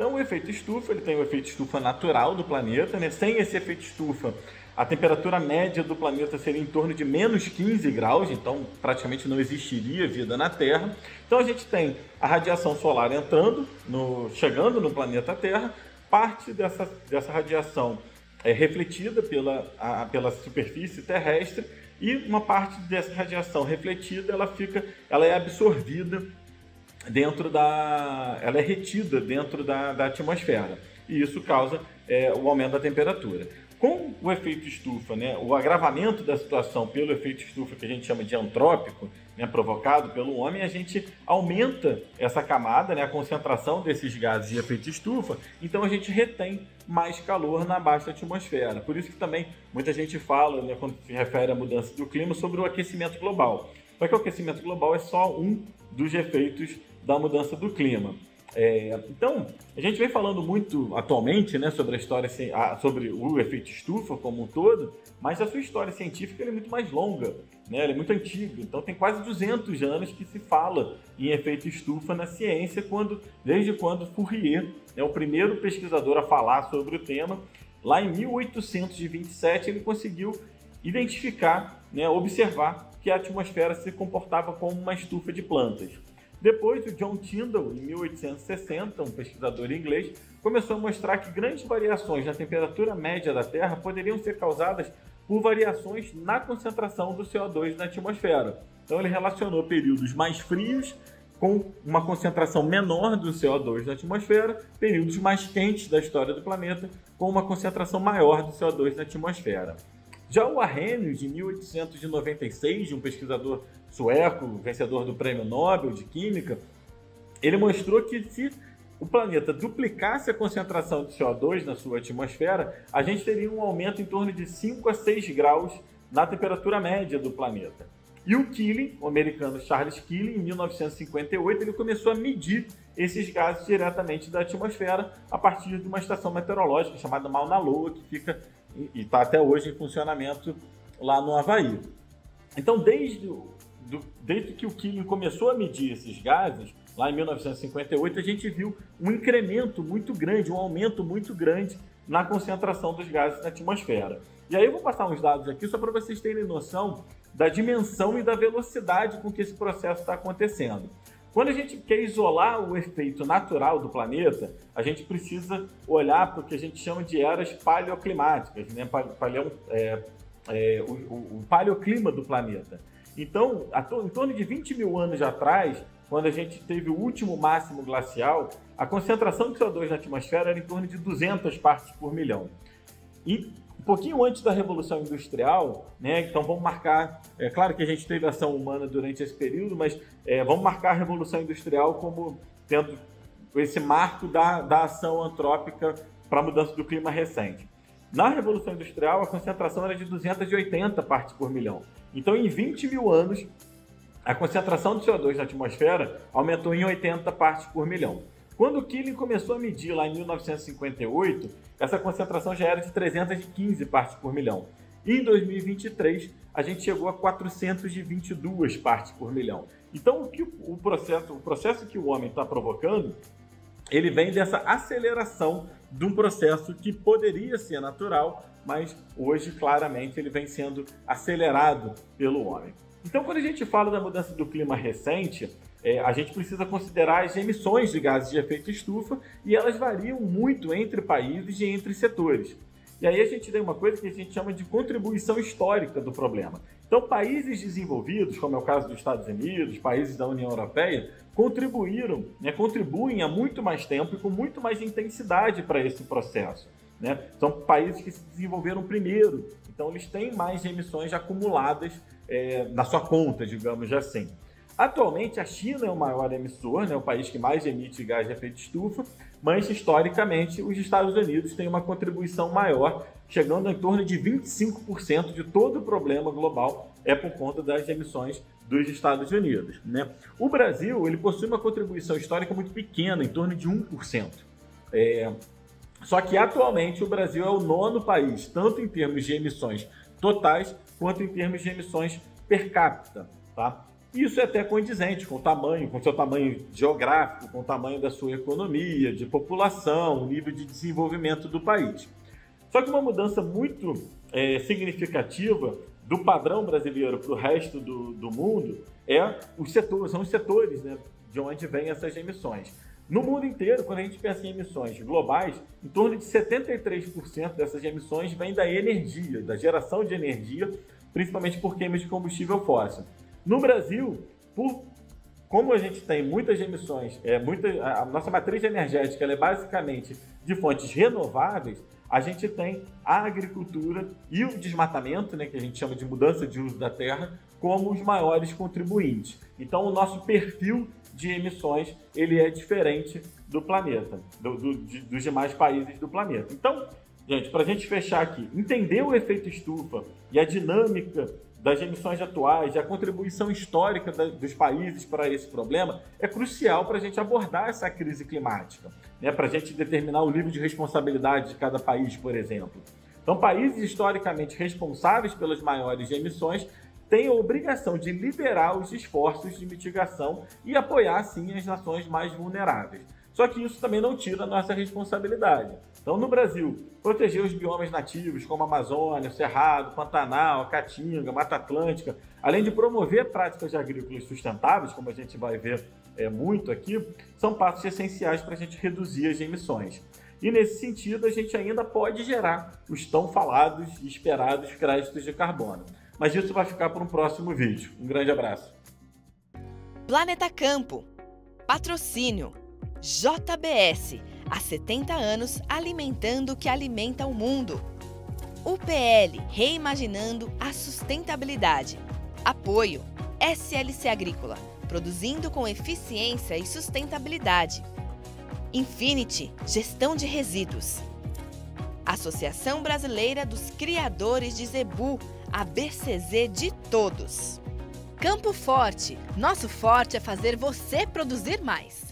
Então o efeito estufa, ele tem o efeito estufa natural do planeta, né? Sem esse efeito estufa, a temperatura média do planeta seria em torno de menos 15 graus, então praticamente não existiria vida na Terra. Então a gente tem a radiação solar entrando, chegando no planeta Terra, parte dessa radiação é refletida pela superfície terrestre e uma parte dessa radiação refletida ela é absorvida ela é retida dentro da atmosfera e isso causa o aumento da temperatura. Com o efeito estufa, né, o agravamento da situação pelo efeito estufa, que a gente chama de antrópico, né, provocado pelo homem, a gente aumenta essa camada, né, a concentração desses gases de efeito estufa, então a gente retém mais calor na baixa atmosfera. Por isso que também muita gente fala, né, quando se refere à mudança do clima, sobre o aquecimento global. Só que o aquecimento global é só um dos efeitos da mudança do clima. Então, a gente vem falando muito atualmente, né, sobre sobre o efeito estufa como um todo, mas a sua história científica é muito mais longa, né, ela é muito antiga. Então, tem quase 200 anos que se fala em efeito estufa na ciência, desde quando Fourier é o primeiro pesquisador a falar sobre o tema. Lá em 1827, ele conseguiu identificar, né, observar que a atmosfera se comportava como uma estufa de plantas. Depois, o John Tyndall, em 1860, um pesquisador inglês, começou a mostrar que grandes variações na temperatura média da Terra poderiam ser causadas por variações na concentração do CO2 na atmosfera. Então, ele relacionou períodos mais frios com uma concentração menor do CO2 na atmosfera, períodos mais quentes da história do planeta com uma concentração maior do CO2 na atmosfera. Já o Arrhenius, de 1896, um pesquisador sueco, vencedor do Prêmio Nobel de Química, ele mostrou que se o planeta duplicasse a concentração de CO2 na sua atmosfera, a gente teria um aumento em torno de 5 a 6 graus na temperatura média do planeta. E o Keeling, o americano Charles Keeling, em 1958, ele começou a medir esses gases diretamente da atmosfera a partir de uma estação meteorológica chamada Mauna Loa, que fica e está até hoje em funcionamento lá no Havaí. Então, desde que o Keeling começou a medir esses gases, lá em 1958, a gente viu um incremento muito grande, um aumento muito grande na concentração dos gases na atmosfera. E aí eu vou passar uns dados aqui só para vocês terem noção da dimensão e da velocidade com que esse processo está acontecendo. Quando a gente quer isolar o efeito natural do planeta, a gente precisa olhar para o que a gente chama de eras paleoclimáticas, né? O paleoclima do planeta. Então, em torno de 20 mil anos atrás, quando a gente teve o último máximo glacial, a concentração de CO2 na atmosfera era em torno de 200 partes por milhão. E um pouquinho antes da Revolução Industrial, né, então vamos marcar, é claro que a gente teve ação humana durante esse período, mas vamos marcar a Revolução Industrial como tendo esse marco da ação antrópica para a mudança do clima recente. Na Revolução Industrial, a concentração era de 280 partes por milhão. Então, em 20 mil anos, a concentração de CO2 na atmosfera aumentou em 80 partes por milhão. Quando o Keeling começou a medir lá em 1958, essa concentração já era de 315 partes por milhão. E em 2023, a gente chegou a 422 partes por milhão. Então, o processo que o homem está provocando, ele vem dessa aceleração de um processo que poderia ser natural, mas hoje, claramente, ele vem sendo acelerado pelo homem. Então, quando a gente fala da mudança do clima recente, a gente precisa considerar as emissões de gases de efeito estufa e elas variam muito entre países e entre setores. E aí a gente tem uma coisa que a gente chama de contribuição histórica do problema. Então, países desenvolvidos, como é o caso dos Estados Unidos, países da União Europeia, contribuem há muito mais tempo e com muito mais intensidade para esse processo, né? São países que se desenvolveram primeiro, então eles têm mais emissões acumuladas na sua conta, digamos assim. Atualmente, a China é o maior emissor, né, o país que mais emite gás de efeito estufa, mas, historicamente, os Estados Unidos têm uma contribuição maior, chegando em torno de 25% de todo o problema global por conta das emissões dos Estados Unidos, né? O Brasil ele possui uma contribuição histórica muito pequena, em torno de 1%. Só que, atualmente, o Brasil é o 9º país, tanto em termos de emissões totais, quanto em termos de emissões per capita, tá? E isso é até condizente com o tamanho, com o seu tamanho geográfico, com o tamanho da sua economia, de população, o nível de desenvolvimento do país. Só que uma mudança muito significativa do padrão brasileiro para o resto do mundo são os setores, né, de onde vêm essas emissões. No mundo inteiro, quando a gente pensa em emissões globais, em torno de 73% dessas emissões vêm da energia, da geração de energia, principalmente por queima de combustível fóssil. No Brasil, como a gente tem muitas emissões, a nossa matriz energética ela é basicamente de fontes renováveis, a gente tem a agricultura e o desmatamento, né, que a gente chama de mudança de uso da terra, como os maiores contribuintes. Então, o nosso perfil de emissões ele é diferente do planeta, dos demais países do planeta. Então, gente, para a gente fechar aqui, entender o efeito estufa e a dinâmica das emissões atuais e a contribuição histórica dos países para esse problema é crucial para a gente abordar essa crise climática, né? Para a gente determinar o nível de responsabilidade de cada país, por exemplo. Então, países historicamente responsáveis pelas maiores emissões têm a obrigação de liderar os esforços de mitigação e apoiar, sim, as nações mais vulneráveis. Só que isso também não tira a nossa responsabilidade. Então, no Brasil, proteger os biomas nativos, como a Amazônia, o Cerrado, Pantanal, a Caatinga, Mata Atlântica, além de promover práticas agrícolas sustentáveis, como a gente vai ver muito aqui, são passos essenciais para a gente reduzir as emissões. E, nesse sentido, a gente ainda pode gerar os tão falados e esperados créditos de carbono. Mas isso vai ficar para um próximo vídeo. Um grande abraço. Planeta Campo. Patrocínio. JBS. Há 70 anos alimentando o que alimenta o mundo. UPL, reimaginando a sustentabilidade. Apoio. SLC Agrícola, produzindo com eficiência e sustentabilidade. Infinity, gestão de resíduos. Associação Brasileira dos Criadores de Zebu, a BCZ de todos. Campo Forte, nosso forte é fazer você produzir mais.